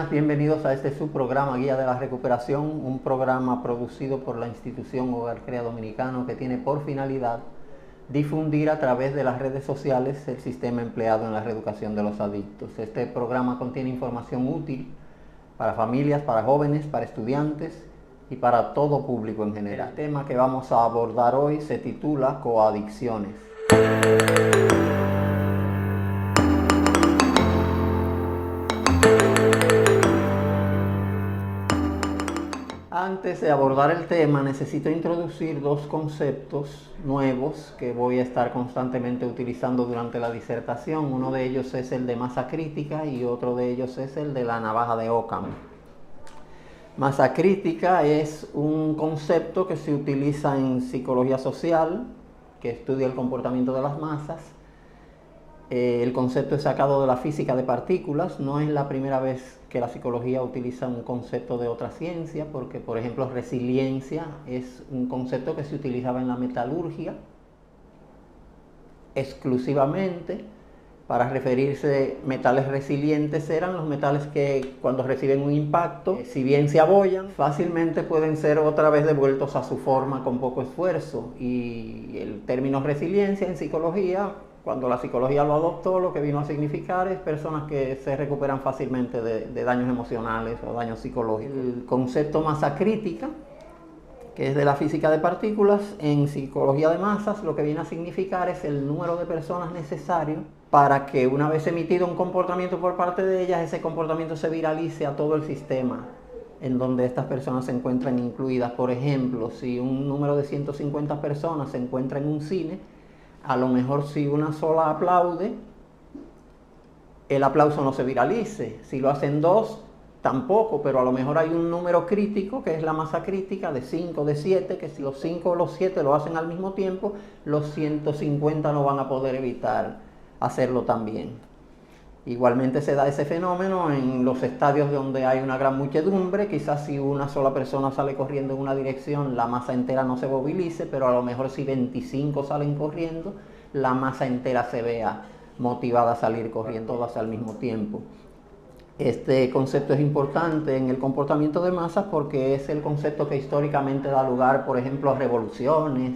buenas, bienvenidos a este subprograma Guía de la Recuperación, un programa producido por la institución Hogar Crea Dominicano que tiene por finalidad difundir a través de las redes sociales el sistema empleado en la reeducación de los adictos. Este programa contiene información útil para familias, para jóvenes, para estudiantes y para todo público en general. El tema que vamos a abordar hoy se titula Coadicciones. Antes de abordar el tema, necesito introducir dos conceptos nuevos que voy a estar constantemente utilizando durante la disertación. Uno de ellos es el de masa crítica y otro de ellos es el de la navaja de Occam. Masa crítica es un concepto que se utiliza en psicología social, que estudia el comportamiento de las masas. El concepto es sacado de la física de partículas. No es la primera vez que la psicología utiliza un concepto de otra ciencia, porque por ejemplo resiliencia es un concepto que se utilizaba en la metalurgia exclusivamente para referirse. Metales resilientes eran los metales que cuando reciben un impacto, si bien se abollan, fácilmente pueden ser otra vez devueltos a su forma con poco esfuerzo. Y el término resiliencia en psicología, cuando la psicología lo adoptó, lo que vino a significar es personas que se recuperan fácilmente de daños emocionales o daños psicológicos. El concepto masa crítica, que es de la física de partículas, en psicología de masas lo que viene a significar es el número de personas necesario para que una vez emitido un comportamiento por parte de ellas, ese comportamiento se viralice a todo el sistema en donde estas personas se encuentran incluidas. Por ejemplo, si un número de 150 personas se encuentra en un cine, a lo mejor si una sola aplaude, el aplauso no se viralice. Si lo hacen dos, tampoco, pero a lo mejor hay un número crítico, que es la masa crítica, de 5, de 7, que si los 5 o los 7 lo hacen al mismo tiempo, los 150 no van a poder evitar hacerlo también. Igualmente se da ese fenómeno en los estadios donde hay una gran muchedumbre. Quizás si una sola persona sale corriendo en una dirección, la masa entera no se movilice, pero a lo mejor si 25 salen corriendo, la masa entera se vea motivada a salir corriendo todas al mismo tiempo. Este concepto es importante en el comportamiento de masas porque es el concepto que históricamente da lugar, por ejemplo, a revoluciones.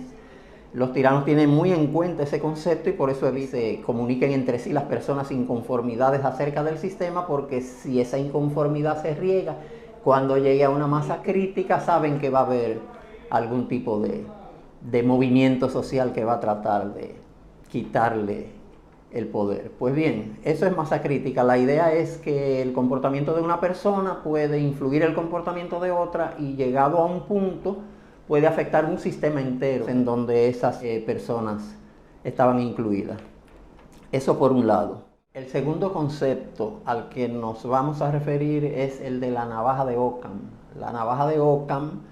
Los tiranos tienen muy en cuenta ese concepto y por eso se comuniquen entre sí las personas inconformidades acerca del sistema, porque si esa inconformidad se riega, cuando llegue a una masa crítica saben que va a haber algún tipo de movimiento social que va a tratar de quitarle el poder. Pues bien, eso es masa crítica. La idea es que el comportamiento de una persona puede influir el comportamiento de otra y llegado a un punto puede afectar un sistema entero en donde esas personas estaban incluidas. Eso por un lado. El segundo concepto al que nos vamos a referir es el de la navaja de Occam. La navaja de Occam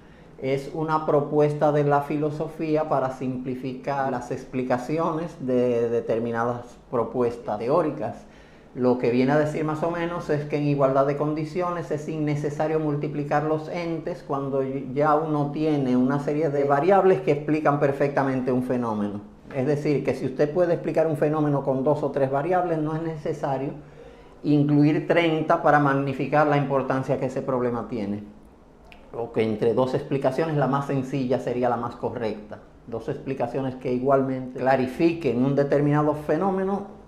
es una propuesta de la filosofía para simplificar las explicaciones de determinadas propuestas teóricas. Lo que viene a decir más o menos es que en igualdad de condiciones es innecesario multiplicar los entes cuando ya uno tiene una serie de variables que explican perfectamente un fenómeno. Es decir, que si usted puede explicar un fenómeno con 2 o 3 variables, no es necesario incluir 30 para magnificar la importancia que ese problema tiene. O que entre 2 explicaciones la más sencilla sería la más correcta. 2 explicaciones que igualmente clarifiquen un determinado fenómeno.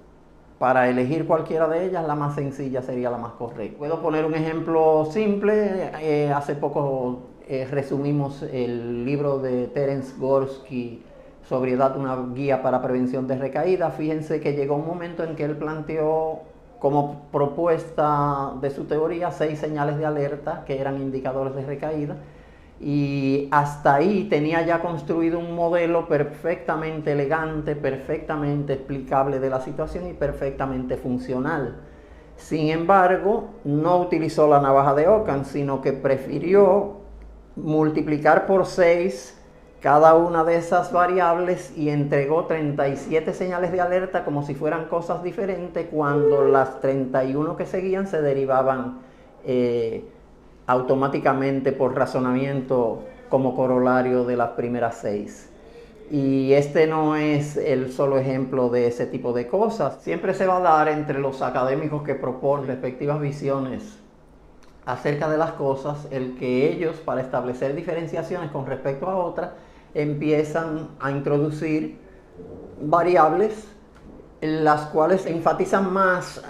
Para elegir cualquiera de ellas, la más sencilla sería la más correcta. Puedo poner un ejemplo simple. Hace poco resumimos el libro de Terence Gorski, Sobriedad, una guía para prevención de recaída. Fíjense que llegó un momento en que él planteó como propuesta de su teoría 6 señales de alerta que eran indicadores de recaída. Y hasta ahí tenía ya construido un modelo perfectamente elegante, perfectamente explicable de la situación y perfectamente funcional. Sin embargo, no utilizó la navaja de Occam, sino que prefirió multiplicar por 6 cada una de esas variables y entregó 37 señales de alerta como si fueran cosas diferentes, cuando las 31 que seguían se derivaban automáticamente por razonamiento como corolario de las primeras 6. Y este no es el solo ejemplo de ese tipo de cosas. Siempre se va a dar entre los académicos que proponen respectivas visiones acerca de las cosas, el que ellos, para establecer diferenciaciones con respecto a otras, empiezan a introducir variables las cuales enfatizan más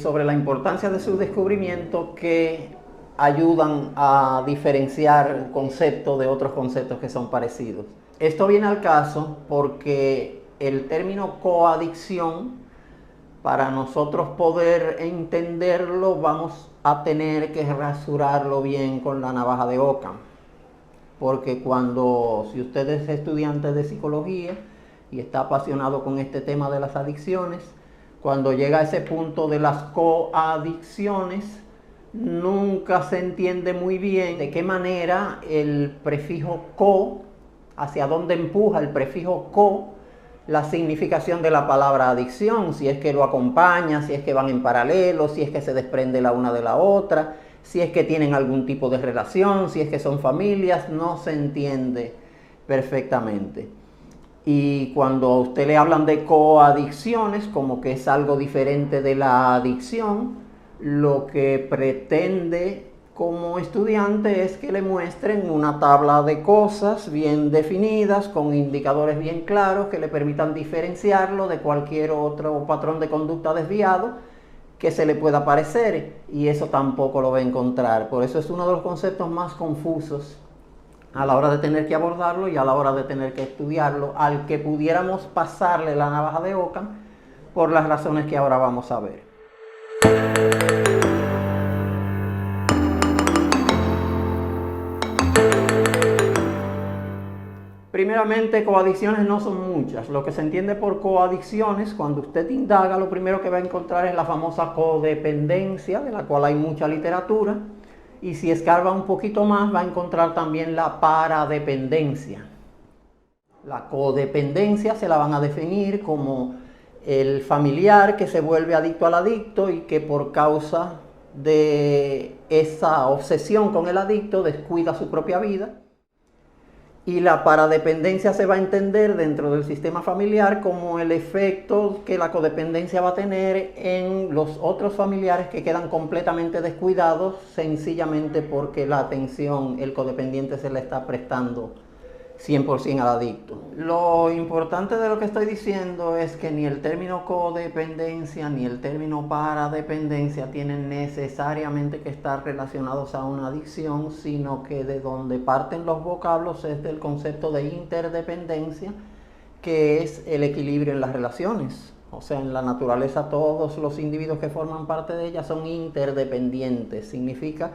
sobre la importancia de su descubrimiento, que ayudan a diferenciar un concepto de otros conceptos que son parecidos. Esto viene al caso porque el término coadicción, para nosotros poder entenderlo, vamos a tener que rasurarlo bien con la navaja de Occam. Porque si usted es estudiante de psicología y está apasionado con este tema de las adicciones, cuando llega a ese punto de las coadicciones, nunca se entiende muy bien de qué manera el prefijo co, hacia dónde empuja el prefijo co la significación de la palabra adicción, si es que lo acompaña, si es que van en paralelo, si es que se desprende la una de la otra, si es que tienen algún tipo de relación, si es que son familias, no se entiende perfectamente. Y cuando a usted le hablan de coadicciones, como que es algo diferente de la adicción, lo que pretende como estudiante es que le muestren una tabla de cosas bien definidas, con indicadores bien claros que le permitan diferenciarlo de cualquier otro patrón de conducta desviado que se le pueda parecer, y eso tampoco lo va a encontrar. Por eso es uno de los conceptos más confusos a la hora de tener que abordarlo y a la hora de tener que estudiarlo, al que pudiéramos pasarle la navaja de Occam por las razones que ahora vamos a ver. Primeramente, coadicciones no son muchas. Lo que se entiende por coadicciones, cuando usted indaga, lo primero que va a encontrar es la famosa codependencia, de la cual hay mucha literatura. Y si escarba un poquito más, va a encontrar también la paradependencia. La codependencia se la van a definir como el familiar que se vuelve adicto al adicto y que por causa de esa obsesión con el adicto descuida su propia vida. Y la paradependencia se va a entender dentro del sistema familiar como el efecto que la codependencia va a tener en los otros familiares que quedan completamente descuidados, sencillamente porque la atención el codependiente se le está prestando 100% al adicto. Lo importante de lo que estoy diciendo es que ni el término codependencia ni el término paradependencia tienen necesariamente que estar relacionados a una adicción, sino que de donde parten los vocablos es del concepto de interdependencia, que es el equilibrio en las relaciones. O sea, en la naturaleza todos los individuos que forman parte de ella son interdependientes. Significa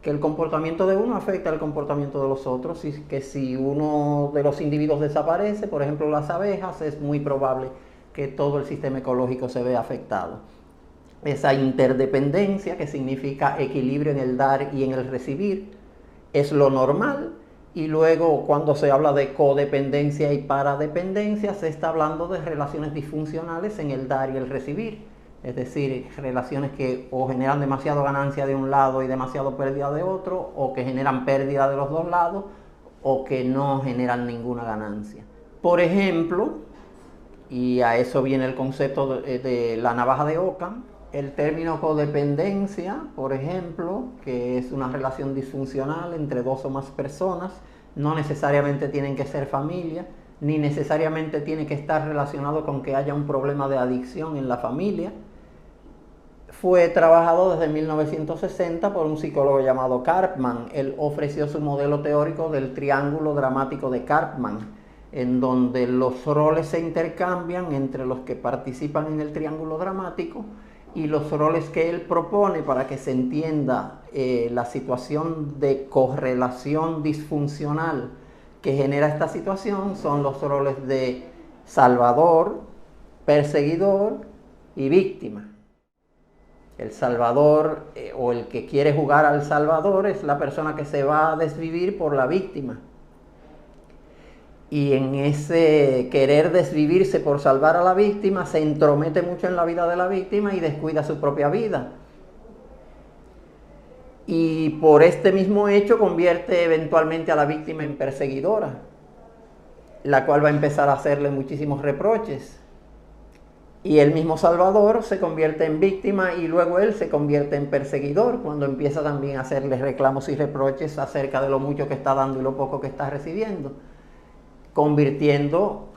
que el comportamiento de uno afecta al comportamiento de los otros, y que si uno de los individuos desaparece, por ejemplo las abejas, es muy probable que todo el sistema ecológico se vea afectado. Esa interdependencia, que significa equilibrio en el dar y en el recibir, es lo normal. Y luego, cuando se habla de codependencia y paradependencia, se está hablando de relaciones disfuncionales en el dar y el recibir. Es decir, relaciones que o generan demasiada ganancia de un lado y demasiado pérdida de otro, o que generan pérdida de los dos lados, o que no generan ninguna ganancia. Por ejemplo, y a eso viene el concepto de la navaja de Occam, el término codependencia, por ejemplo, que es una relación disfuncional entre dos o más personas, no necesariamente tienen que ser familia, ni necesariamente tiene que estar relacionado con que haya un problema de adicción en la familia. Fue trabajado desde 1960 por un psicólogo llamado Karpman. Él ofreció su modelo teórico del triángulo dramático de Karpman, en donde los roles se intercambian entre los que participan en el triángulo dramático, y los roles que él propone para que se entienda la situación de correlación disfuncional que genera esta situación son los roles de salvador, perseguidor y víctima. El salvador o el que quiere jugar al salvador es la persona que se va a desvivir por la víctima. Y en ese querer desvivirse por salvar a la víctima, se entromete mucho en la vida de la víctima y descuida su propia vida. Y por este mismo hecho convierte eventualmente a la víctima en perseguidora, la cual va a empezar a hacerle muchísimos reproches. Y el mismo Salvador se convierte en víctima y luego él se convierte en perseguidor cuando empieza también a hacerle reclamos y reproches acerca de lo mucho que está dando y lo poco que está recibiendo, convirtiendo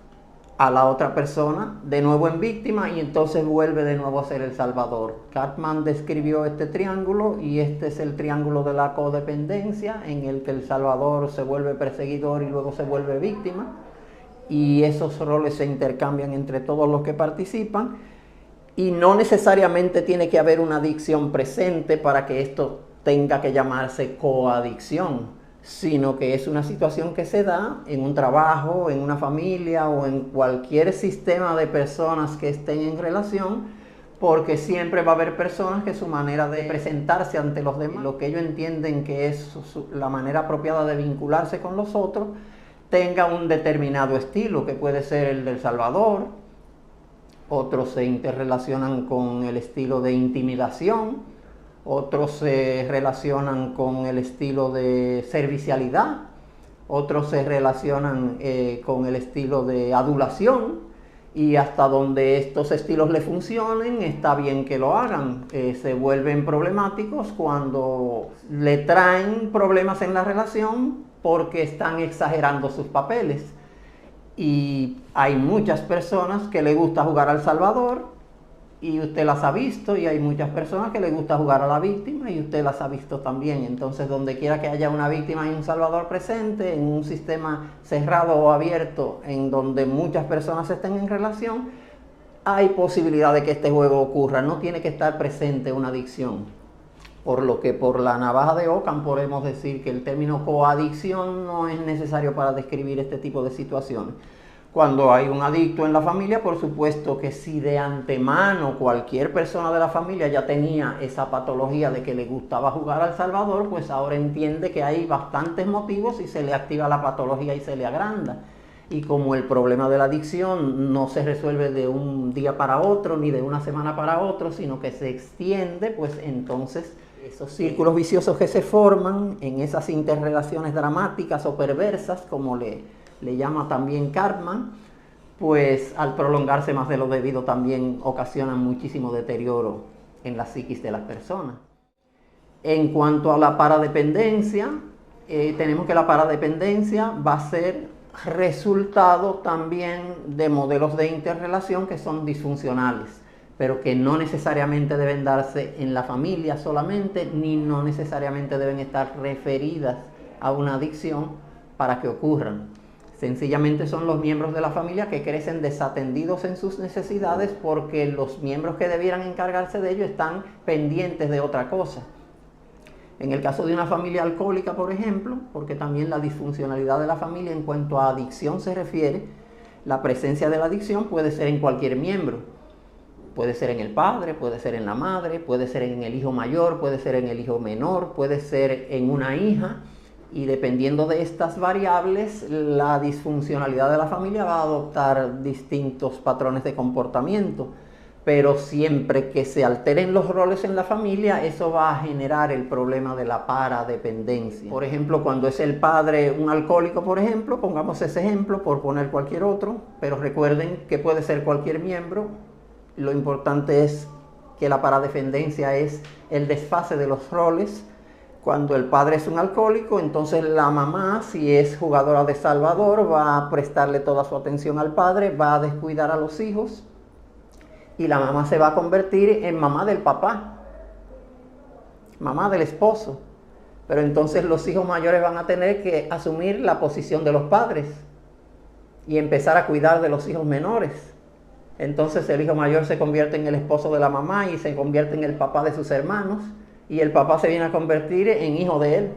a la otra persona de nuevo en víctima y entonces vuelve de nuevo a ser el Salvador. Cartman describió este triángulo y este es el triángulo de la codependencia en el que el Salvador se vuelve perseguidor y luego se vuelve víctima. Y esos roles se intercambian entre todos los que participan y no necesariamente tiene que haber una adicción presente para que esto tenga que llamarse coadicción, sino que es una situación que se da en un trabajo, en una familia o en cualquier sistema de personas que estén en relación, porque siempre va a haber personas que su manera de presentarse ante los demás, lo que ellos entienden que es la manera apropiada de vincularse con los otros, tenga un determinado estilo, que puede ser el del Salvador. Otros se interrelacionan con el estilo de intimidación, otros se relacionan con el estilo de servicialidad, otros se relacionan con el estilo de adulación, y hasta donde estos estilos le funcionen, está bien que lo hagan. Se vuelven problemáticos cuando le traen problemas en la relación porque están exagerando sus papeles. Y hay muchas personas que le gusta jugar al Salvador y usted las ha visto, y hay muchas personas que le gusta jugar a la víctima y usted las ha visto también. Entonces, donde quiera que haya una víctima y un Salvador presente, en un sistema cerrado o abierto en donde muchas personas estén en relación, hay posibilidad de que este juego ocurra. No tiene que estar presente una adicción. Por lo que por la navaja de Ockham podemos decir que el término coadicción no es necesario para describir este tipo de situaciones. Cuando hay un adicto en la familia, por supuesto que si de antemano cualquier persona de la familia ya tenía esa patología de que le gustaba jugar al Salvador, pues ahora entiende que hay bastantes motivos y se le activa la patología y se le agranda. Y como el problema de la adicción no se resuelve de un día para otro ni de una semana para otro, sino que se extiende, pues entonces esos círculos viciosos que se forman en esas interrelaciones dramáticas o perversas, como le llama también Cartman, pues al prolongarse más de lo debido también ocasionan muchísimo deterioro en la psiquis de las personas. En cuanto a la paradependencia, tenemos que la paradependencia va a ser resultado también de modelos de interrelación que son disfuncionales, pero que no necesariamente deben darse en la familia solamente, ni no necesariamente deben estar referidas a una adicción para que ocurran. Sencillamente son los miembros de la familia que crecen desatendidos en sus necesidades porque los miembros que debieran encargarse de ello están pendientes de otra cosa. En el caso de una familia alcohólica, por ejemplo, porque también la disfuncionalidad de la familia en cuanto a adicción se refiere, la presencia de la adicción puede ser en cualquier miembro. Puede ser en el padre, puede ser en la madre, puede ser en el hijo mayor, puede ser en el hijo menor, puede ser en una hija. Y dependiendo de estas variables, la disfuncionalidad de la familia va a adoptar distintos patrones de comportamiento. Pero siempre que se alteren los roles en la familia, eso va a generar el problema de la paradependencia. Por ejemplo, cuando es el padre un alcohólico, por ejemplo, pongamos ese ejemplo por poner cualquier otro, pero recuerden que puede ser cualquier miembro. Lo importante es que la paradependencia es el desfase de los roles. Cuando el padre es un alcohólico, entonces la mamá, si es jugadora de Salvador, va a prestarle toda su atención al padre, va a descuidar a los hijos, y la mamá se va a convertir en mamá del papá, mamá del esposo. Pero entonces los hijos mayores van a tener que asumir la posición de los padres y empezar a cuidar de los hijos menores. Entonces el hijo mayor se convierte en el esposo de la mamá y se convierte en el papá de sus hermanos, y el papá se viene a convertir en hijo de él.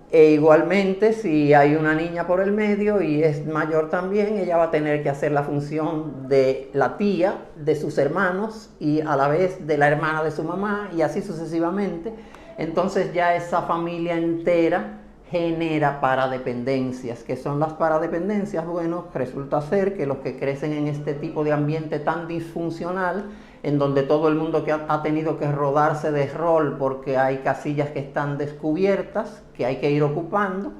E igualmente, si hay una niña por el medio y es mayor también, ella va a tener que hacer la función de la tía de sus hermanos y a la vez de la hermana de su mamá, y así sucesivamente. Entonces ya esa familia entera genera paradependencias. ¿Qué son las paradependencias? Bueno, resulta ser que los que crecen en este tipo de ambiente tan disfuncional, en donde todo el mundo que ha tenido que rodarse de rol porque hay casillas que están descubiertas, que hay que ir ocupando,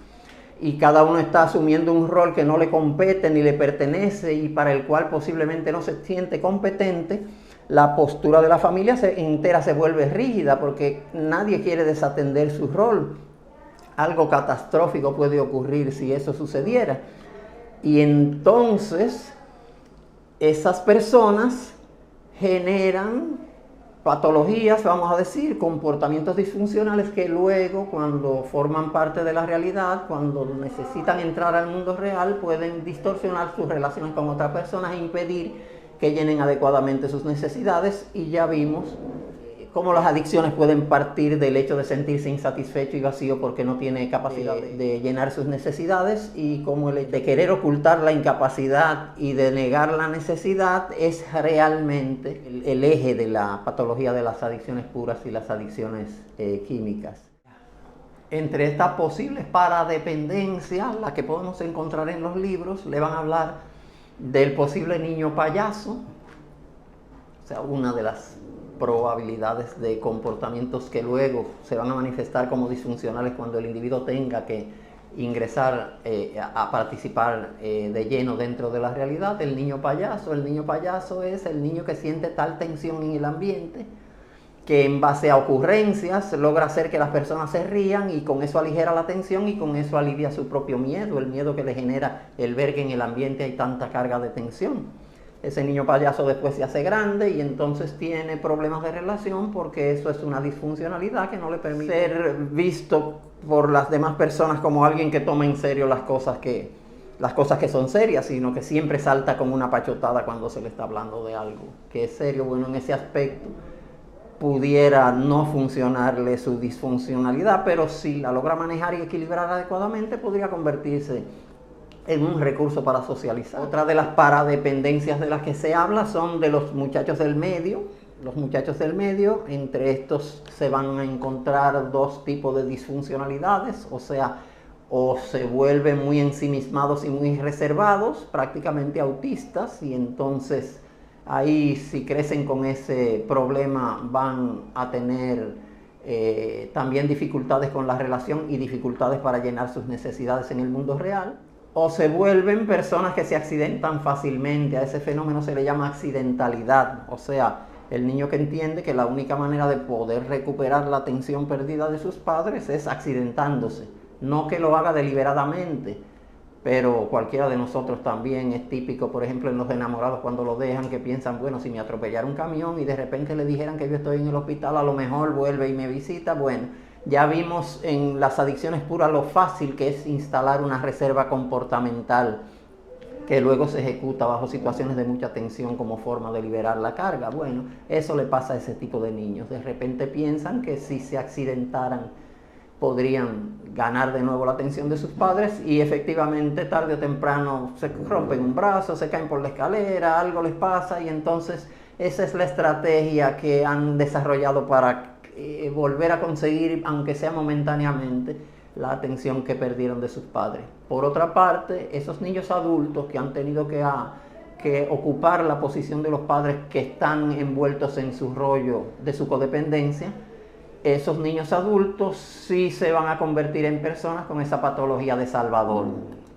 y cada uno está asumiendo un rol que no le compete ni le pertenece y para el cual posiblemente no se siente competente, la postura de la familia entera se vuelve rígida porque nadie quiere desatender su rol. Algo catastrófico puede ocurrir si eso sucediera. Y entonces esas personas generan patologías, vamos a decir, comportamientos disfuncionales que luego, cuando forman parte de la realidad, cuando necesitan entrar al mundo real, pueden distorsionar sus relaciones con otras personas e impedir que llenen adecuadamente sus necesidades. Y ya vimos cómo las adicciones pueden partir del hecho de sentirse insatisfecho y vacío porque no tiene capacidad de llenar sus necesidades, y cómo el de querer ocultar la incapacidad y de negar la necesidad es realmente el eje de la patología de las adicciones puras y las adicciones químicas. Entre estas posibles paradependencias, las que podemos encontrar en los libros, le van a hablar del posible niño payaso, o sea, una de las probabilidades de comportamientos que luego se van a manifestar como disfuncionales cuando el individuo tenga que ingresar a participar de lleno dentro de la realidad. El niño payaso es el niño que siente tal tensión en el ambiente que en base a ocurrencias logra hacer que las personas se rían, y con eso aligera la tensión y con eso alivia su propio miedo, el miedo que le genera el ver que en el ambiente hay tanta carga de tensión. Ese niño payaso después se hace grande y entonces tiene problemas de relación porque eso es una disfuncionalidad que no le permite ser visto por las demás personas como alguien que toma en serio las cosas que son serias, sino que siempre salta como una pachotada cuando se le está hablando de algo que es serio. Bueno, en ese aspecto pudiera no funcionarle su disfuncionalidad, pero si la logra manejar y equilibrar adecuadamente, podría convertirse en un recurso para socializar. Otra de las paradependencias de las que se habla son de los muchachos del medio. Los muchachos del medio, entre estos se van a encontrar dos tipos de disfuncionalidades, o sea, o se vuelven muy ensimismados y muy reservados, prácticamente autistas, y entonces ahí, si crecen con ese problema, van a tener también dificultades con la relación y dificultades para llenar sus necesidades en el mundo real. O se vuelven personas que se accidentan fácilmente. A ese fenómeno se le llama accidentalidad, o sea, el niño que entiende que la única manera de poder recuperar la atención perdida de sus padres es accidentándose. No que lo haga deliberadamente, pero cualquiera de nosotros también es típico, por ejemplo, en los enamorados cuando lo dejan, que piensan, bueno, si me atropellara un camión y de repente le dijeran que yo estoy en el hospital, a lo mejor vuelve y me visita. Bueno, ya vimos en las adicciones puras lo fácil que es instalar una reserva comportamental que luego se ejecuta bajo situaciones de mucha tensión como forma de liberar la carga. Bueno, eso le pasa a ese tipo de niños. De repente piensan que si se accidentaran podrían ganar de nuevo la atención de sus padres, y efectivamente tarde o temprano se rompen un brazo, se caen por la escalera, algo les pasa, y entonces esa es la estrategia que han desarrollado para volver a conseguir, aunque sea momentáneamente, la atención que perdieron de sus padres. Por otra parte, esos niños adultos que han tenido que ocupar la posición de los padres que están envueltos en su rollo de su codependencia, esos niños adultos sí se van a convertir en personas con esa patología de salvador.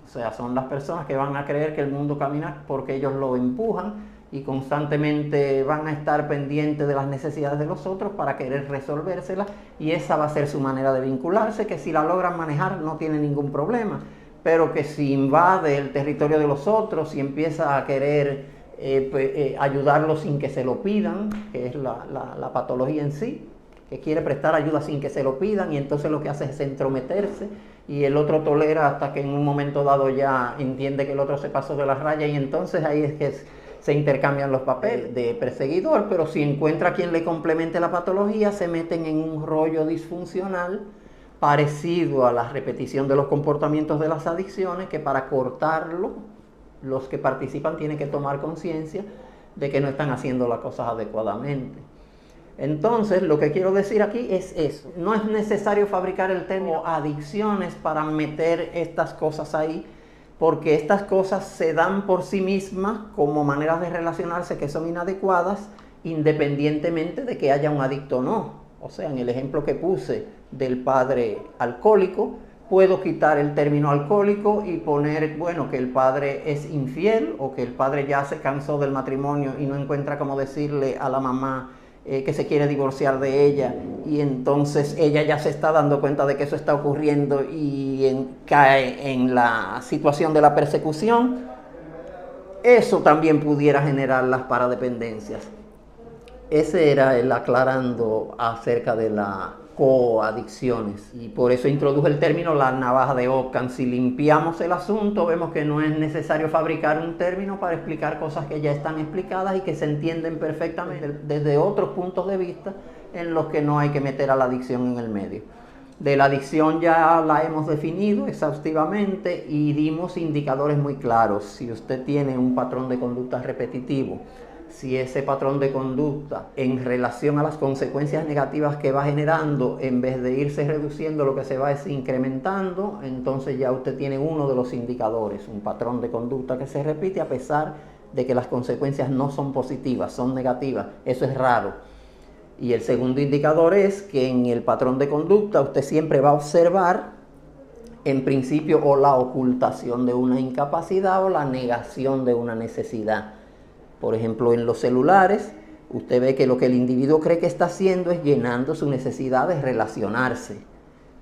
O sea, son las personas que van a creer que el mundo camina porque ellos lo empujan, y constantemente van a estar pendientes de las necesidades de los otros para querer resolvérselas, y esa va a ser su manera de vincularse, que si la logran manejar no tiene ningún problema, pero que si invade el territorio de los otros y empieza a querer ayudarlos sin que se lo pidan, que es la patología en sí, que quiere prestar ayuda sin que se lo pidan, y entonces lo que hace es entrometerse, y el otro tolera hasta que en un momento dado ya entiende que el otro se pasó de la raya, y entonces ahí es que se intercambian los papeles de perseguidor. Pero si encuentra a quien le complemente la patología, se meten en un rollo disfuncional parecido a la repetición de los comportamientos de las adicciones, que para cortarlo, los que participan tienen que tomar conciencia de que no están haciendo las cosas adecuadamente. Entonces, lo que quiero decir aquí es eso. No es necesario fabricar el término adicciones para meter estas cosas ahí, porque estas cosas se dan por sí mismas como maneras de relacionarse que son inadecuadas, independientemente de que haya un adicto o no. O sea, en el ejemplo que puse del padre alcohólico, puedo quitar el término alcohólico y poner, bueno, que el padre es infiel o que el padre ya se cansó del matrimonio y no encuentra cómo decirle a la mamá que se quiere divorciar de ella, y entonces ella ya se está dando cuenta de que eso está ocurriendo y cae en la situación de la persecución. Eso también pudiera generar las paradependencias. Ese era el aclarando acerca de las coadicciones, y por eso introdujo el término la navaja de Ockham. Si limpiamos el asunto, vemos que no es necesario fabricar un término para explicar cosas que ya están explicadas y que se entienden perfectamente desde otros puntos de vista en los que no hay que meter a la adicción en el medio. De la adicción ya la hemos definido exhaustivamente y dimos indicadores muy claros. Si usted tiene un patrón de conducta repetitivo, si ese patrón de conducta en relación a las consecuencias negativas que va generando, en vez de irse reduciendo, lo que se va es incrementando, entonces ya usted tiene uno de los indicadores, un patrón de conducta que se repite a pesar de que las consecuencias no son positivas, son negativas. Eso es raro. Y el segundo indicador es que en el patrón de conducta usted siempre va a observar, en principio, o la ocultación de una incapacidad o la negación de una necesidad. Por ejemplo, en los celulares, usted ve que lo que el individuo cree que está haciendo es llenando su necesidad de relacionarse.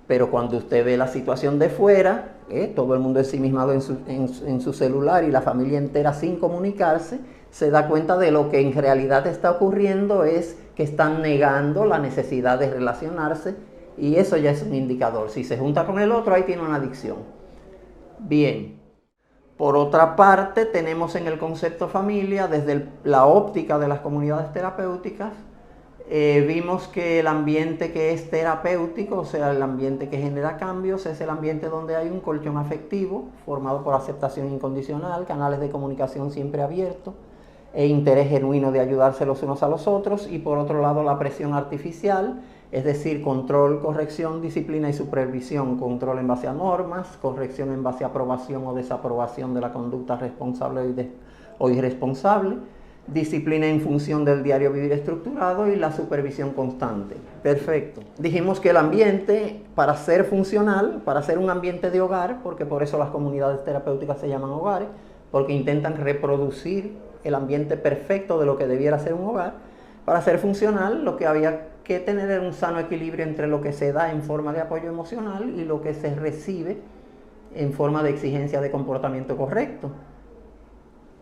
Pero cuando usted ve la situación de fuera, todo el mundo ensimismado en su celular y la familia entera sin comunicarse, se da cuenta de lo que en realidad está ocurriendo es que están negando la necesidad de relacionarse, y eso ya es un indicador. Si se junta con el otro, ahí tiene una adicción. Bien. Por otra parte, tenemos en el concepto familia, desde la óptica de las comunidades terapéuticas, vimos que el ambiente que es terapéutico, o sea, el ambiente que genera cambios, es el ambiente donde hay un colchón afectivo formado por aceptación incondicional, canales de comunicación siempre abiertos e interés genuino de ayudarse los unos a los otros, y por otro lado la presión artificial, es decir, control, corrección, disciplina y supervisión, control en base a normas, corrección en base a aprobación o desaprobación de la conducta responsable o irresponsable, disciplina en función del diario vivir estructurado y la supervisión constante. Perfecto. Dijimos que el ambiente, para ser funcional, para ser un ambiente de hogar, porque por eso las comunidades terapéuticas se llaman hogares, porque intentan reproducir el ambiente perfecto de lo que debiera ser un hogar, para ser funcional lo que había que tener era un sano equilibrio entre lo que se da en forma de apoyo emocional y lo que se recibe en forma de exigencia de comportamiento correcto.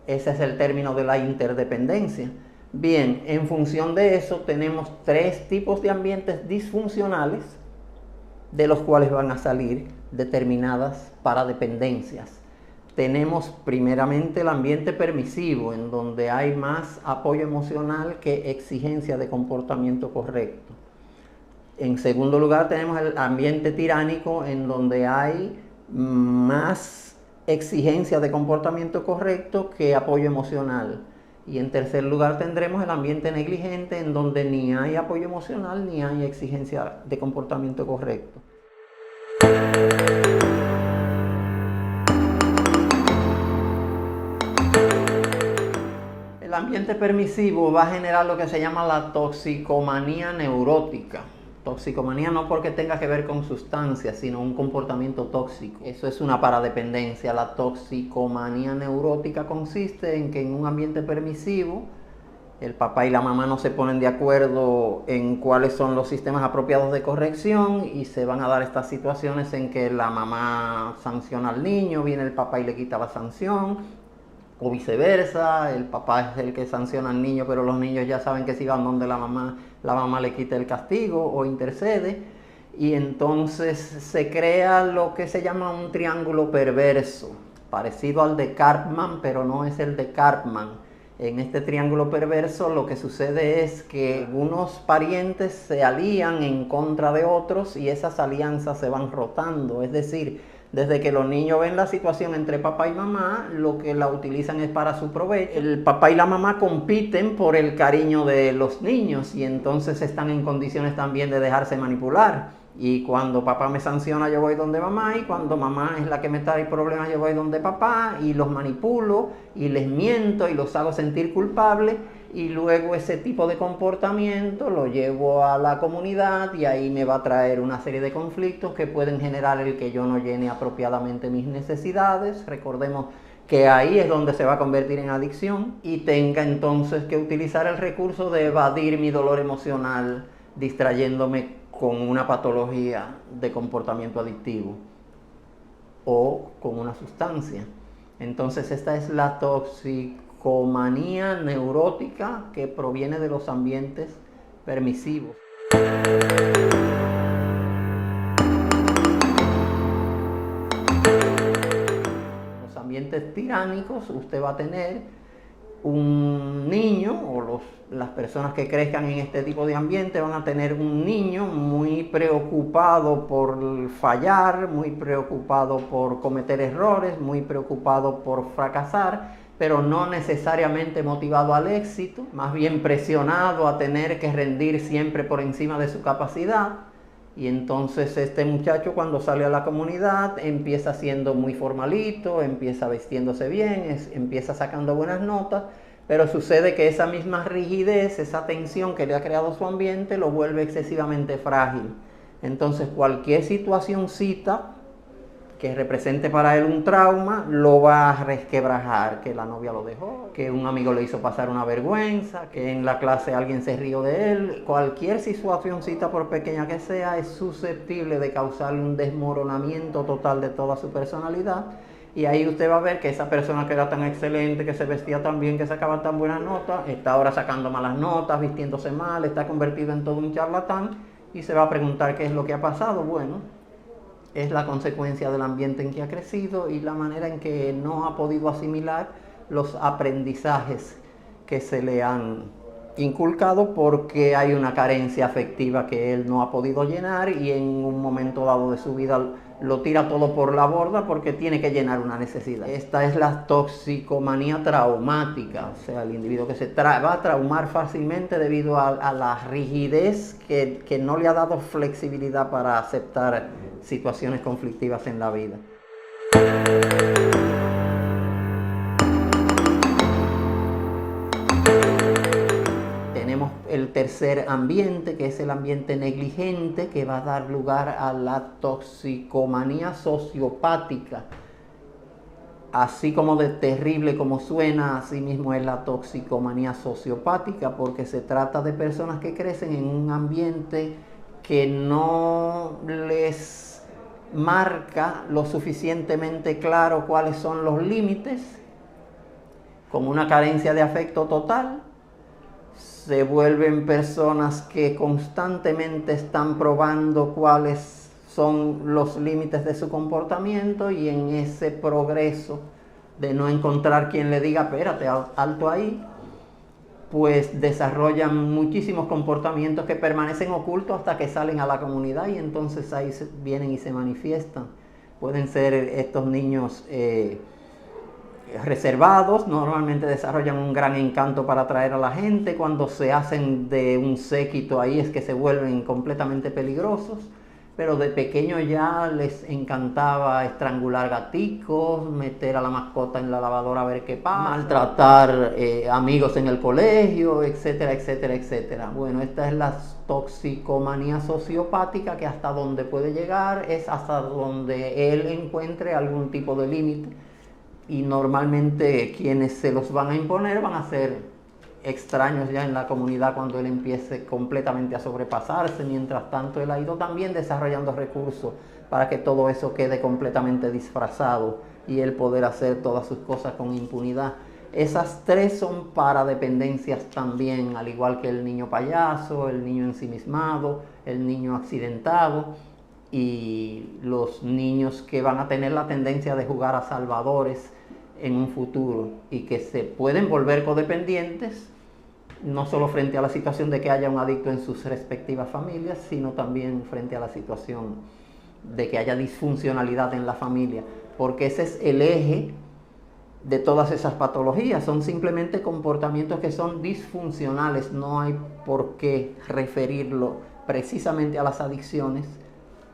Ese es el término de la interdependencia. Bien, en función de eso tenemos 3 tipos de ambientes disfuncionales, de los cuales van a salir determinadas paradependencias. Tenemos primeramente el ambiente permisivo, en donde hay más apoyo emocional que exigencia de comportamiento correcto. En segundo lugar tenemos el ambiente tiránico, en donde hay más exigencia de comportamiento correcto que apoyo emocional. Y en tercer lugar tendremos el ambiente negligente, en donde ni hay apoyo emocional ni hay exigencia de comportamiento correcto. El ambiente permisivo va a generar lo que se llama la toxicomanía neurótica. Toxicomanía no porque tenga que ver con sustancias, sino un comportamiento tóxico. Eso es una paradependencia. La toxicomanía neurótica consiste en que en un ambiente permisivo el papá y la mamá no se ponen de acuerdo en cuáles son los sistemas apropiados de corrección, y se van a dar estas situaciones en que la mamá sanciona al niño, viene el papá y le quita la sanción, o viceversa, el papá es el que sanciona al niño, pero los niños ya saben que si van donde la mamá le quita el castigo o intercede, y entonces se crea lo que se llama un triángulo perverso, parecido al de Karpman, pero no es el de Karpman. En este triángulo perverso lo que sucede es que unos parientes se alían en contra de otros y esas alianzas se van rotando, es decir, desde que los niños ven la situación entre papá y mamá, lo que la utilizan es para su provecho. El papá y la mamá compiten por el cariño de los niños y entonces están en condiciones también de dejarse manipular. Y cuando papá me sanciona, yo voy donde mamá, y cuando mamá es la que me trae problemas, yo voy donde papá y los manipulo y les miento y los hago sentir culpables. y luego ese tipo de comportamiento lo llevo a la comunidad y ahí me va a traer una serie de conflictos que pueden generar el que yo no llene apropiadamente mis necesidades. Recordemos que ahí es donde se va a convertir en adicción y tenga entonces que utilizar el recurso de evadir mi dolor emocional distrayéndome con una patología de comportamiento adictivo o con una sustancia. Entonces esta es la toxicomanía neurótica que proviene de los ambientes permisivos. Los ambientes tiránicos, usted va a tener un niño, o las personas que crezcan en este tipo de ambiente van a tener un niño muy preocupado por fallar, muy preocupado por cometer errores, muy preocupado por fracasar, pero no necesariamente motivado al éxito, más bien presionado a tener que rendir siempre por encima de su capacidad. Y entonces este muchacho, cuando sale a la comunidad, empieza siendo muy formalito, empieza vistiéndose bien, empieza sacando buenas notas, pero sucede que esa misma rigidez, esa tensión que le ha creado su ambiente, lo vuelve excesivamente frágil. Entonces cualquier situacióncita que represente para él un trauma, lo va a resquebrajar, que la novia lo dejó, que un amigo le hizo pasar una vergüenza, que en la clase alguien se rió de él. Cualquier situacióncita, por pequeña que sea, es susceptible de causarle un desmoronamiento total de toda su personalidad. Y ahí usted va a ver que esa persona que era tan excelente, que se vestía tan bien, que sacaba tan buenas notas, está ahora sacando malas notas, vistiéndose mal, está convertido en todo un charlatán y se va a preguntar qué es lo que ha pasado. Bueno, es la consecuencia del ambiente en que ha crecido y la manera en que no ha podido asimilar los aprendizajes que se le han inculcado, porque hay una carencia afectiva que él no ha podido llenar y en un momento dado de su vida lo tira todo por la borda porque tiene que llenar una necesidad. Esta es la toxicomanía traumática, o sea, el individuo que se va a traumar fácilmente debido a la rigidez que no le ha dado flexibilidad para aceptar situaciones conflictivas en la vida. Tenemos el tercer ambiente, que es el ambiente negligente, que va a dar lugar a la toxicomanía sociopática. Así como de terrible como suena, así mismo es la toxicomanía sociopática, porque se trata de personas que crecen en un ambiente que no les marca lo suficientemente claro cuáles son los límites, con una carencia de afecto total. Se vuelven personas que constantemente están probando cuáles son los límites de su comportamiento, y en ese progreso de no encontrar quien le diga, espérate, alto ahí, pues desarrollan muchísimos comportamientos que permanecen ocultos hasta que salen a la comunidad, y entonces ahí vienen y se manifiestan. Pueden ser estos niños reservados, normalmente desarrollan un gran encanto para atraer a la gente. Cuando se hacen de un séquito, ahí es que se vuelven completamente peligrosos. Pero de pequeño ya les encantaba estrangular gaticos, meter a la mascota en la lavadora a ver qué pasa, maltratar amigos en el colegio, etcétera, etcétera, etcétera. Bueno, esta es la toxicomanía sociopática, que hasta donde puede llegar es hasta donde él encuentre algún tipo de límite, y normalmente quienes se los van a imponer van a ser extraños ya en la comunidad cuando él empiece completamente a sobrepasarse. Mientras tanto, él ha ido también desarrollando recursos para que todo eso quede completamente disfrazado y él poder hacer todas sus cosas con impunidad. Esas tres son paradependencias también, al igual que el niño payaso, el niño ensimismado, el niño accidentado y los niños que van a tener la tendencia de jugar a salvadores en un futuro y que se pueden volver codependientes, no solo frente a la situación de que haya un adicto en sus respectivas familias, sino también frente a la situación de que haya disfuncionalidad en la familia, porque ese es el eje de todas esas patologías. Son simplemente comportamientos que son disfuncionales, no hay por qué referirlo precisamente a las adicciones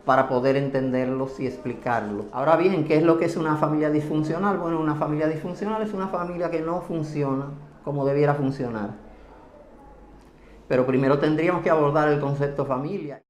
para poder entenderlos y explicarlos. Ahora bien, ¿qué es lo que es una familia disfuncional? Bueno, una familia disfuncional es una familia que no funciona como debiera funcionar. pero primero tendríamos que abordar el concepto familia.